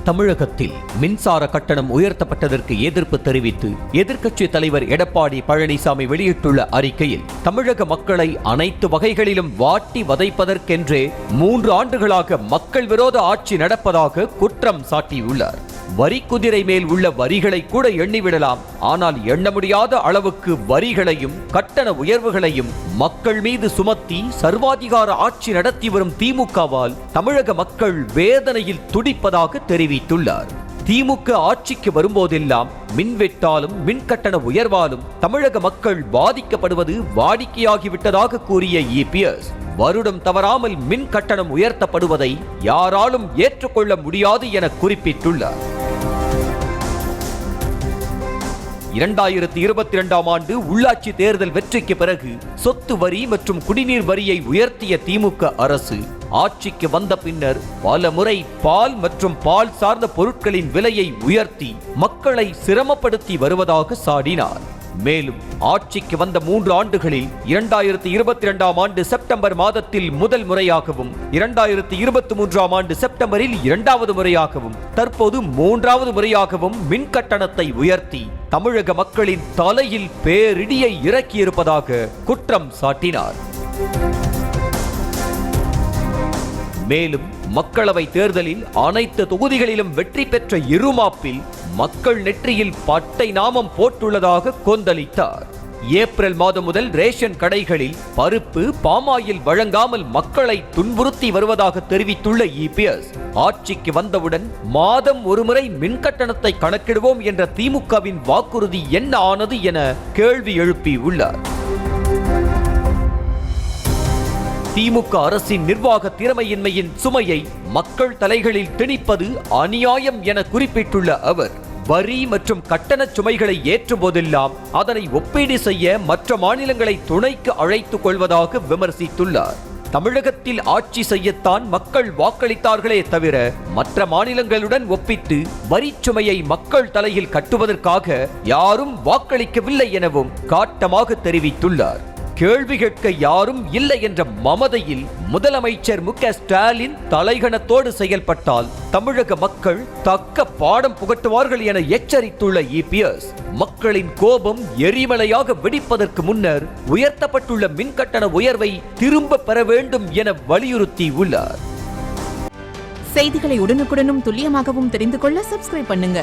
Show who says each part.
Speaker 1: தமிழகத்தில் மின்சார கட்டணம் உயர்த்தப்பட்டதற்கு எதிர்ப்பு தெரிவித்து எதிர்க்கட்சி தலைவர் எடப்பாடி பழனிசாமி வெளியிட்டுள்ள அறிக்கையில் தமிழக மக்களை அனைத்து வகைகளிலும் வாட்டி வதைப்பதற்கென்றே 3 ஆண்டுகளாக மக்கள் விரோத ஆட்சி நடப்பதாக குற்றம் சாட்டியுள்ளார். வரி குதிரை மேல் உள்ள வரிகளை கூட எண்ணிவிடலாம், ஆனால் எண்ண முடியாத அளவுக்கு வரிகளையும் கட்டண உயர்வுகளையும் மக்கள் மீது சுமத்தி சர்வாதிகார ஆட்சி நடத்தி வரும் திமுகவால் தமிழக மக்கள் வேதனையில் துடிப்பதாக தெரிவித்துள்ளார். திமுக ஆட்சிக்கு வரும்போதெல்லாம் மின்வெட்டாலும் மின் கட்டண உயர்வாலும் தமிழக மக்கள் பாதிக்கப்படுவது வாடிக்கையாகிவிட்டதாக கூறிய இபிஎஸ் வருடம் தவறாமல் மின் கட்டணம் உயர்த்தப்படுவதை யாராலும் ஏற்றுக்கொள்ள முடியாது என குறிப்பிட்டுள்ளார். 2022ஆம் ஆண்டு உள்ளாட்சி தேர்தல் வெற்றிக்கு பிறகு சொத்து வரி மற்றும் குடிநீர் வரியை உயர்த்திய திமுக அரசு ஆட்சிக்கு வந்த பின்னர் பல முறை பால் மற்றும் பால் சார்ந்த பொருட்களின் விலையை உயர்த்தி மக்களை சிரமப்படுத்தி வருவதாக சாடினார். மேலும் ஆட்சிக்கு வந்த 3 ஆண்டுகளில் 2022ஆம் ஆண்டு செப்டம்பர் மாதத்தில் முதல் முறையாகவும் 2023ஆம் ஆண்டு செப்டம்பரில் 2வது முறையாகவும் தற்போது 3வது முறையாகவும் மின் கட்டணத்தை உயர்த்தி தமிழக மக்களின் தலையில் பேரிடியை இறக்கியிருப்பதாக குற்றம் சாட்டினார். மேலும் மக்களவை தேர்தலில் அனைத்து தொகுதிகளிலும் வெற்றி பெற்ற இருமாப்பில் மக்கள் நெற்றியில் பட்டை நாமம் போட்டுள்ளதாக கொந்தளித்தார். ஏப்ரல் மாதம் முதல் ரேஷன் கடைகளில் பருப்பு பாமாயில் வழங்காமல் மக்களை துன்புறுத்தி வருவதாக தெரிவித்துள்ள இபிஎஸ் ஆட்சிக்கு வந்தவுடன் மாதம் ஒருமுறை மின் கட்டணத்தை கணக்கிடுவோம் என்ற திமுகவின் வாக்குறுதி என்ன ஆனது என கேள்வி எழுப்பியுள்ளார். திமுக அரசின் நிர்வாக திறமையின்மையின் சுமையை மக்கள் தலைகளில் திணிப்பது அநியாயம் என குறிப்பிட்டுள்ள அவர் வரி மற்றும் கட்டண சுமைகளை ஏற்றும் போதெல்லாம் அதனை ஒப்பீடு செய்ய மற்ற மாநிலங்களை துணைக்கு அழைத்துக் கொள்வதாக விமர்சித்துள்ளார். தமிழகத்தில் ஆட்சி செய்யத்தான் மக்கள் வாக்களித்தார்களே தவிர மற்ற மாநிலங்களுடன் ஒப்பிட்டு வரி சுமையை மக்கள் தலையில் கட்டுவதற்காக யாரும் வாக்களிக்கவில்லை எனவும் காட்டமாக தெரிவித்துள்ளார். கேள்வி கேட்க யாரும் இல்லை என்ற மமதையில் முதலமைச்சர் மு.க. ஸ்டாலின் தலைகணத்தோடு செயல்பட்டால் தமிழக மக்கள் தக்க பாடம் புகட்டுவார்கள் என எச்சரித்துள்ள இபிஎஸ் மக்களின் கோபம் எரிமலையாக வெடிப்பதற்கு முன்னர் உயர்த்தப்பட்டுள்ள மின்கட்டண உயர்வை திரும்ப பெற வேண்டும் என வலியுறுத்தி உள்ளார்.
Speaker 2: செய்திகளை உடனுக்குடனும் துல்லியமாகவும் தெரிந்து கொள்ள சப்ஸ்கிரைப் பண்ணுங்க.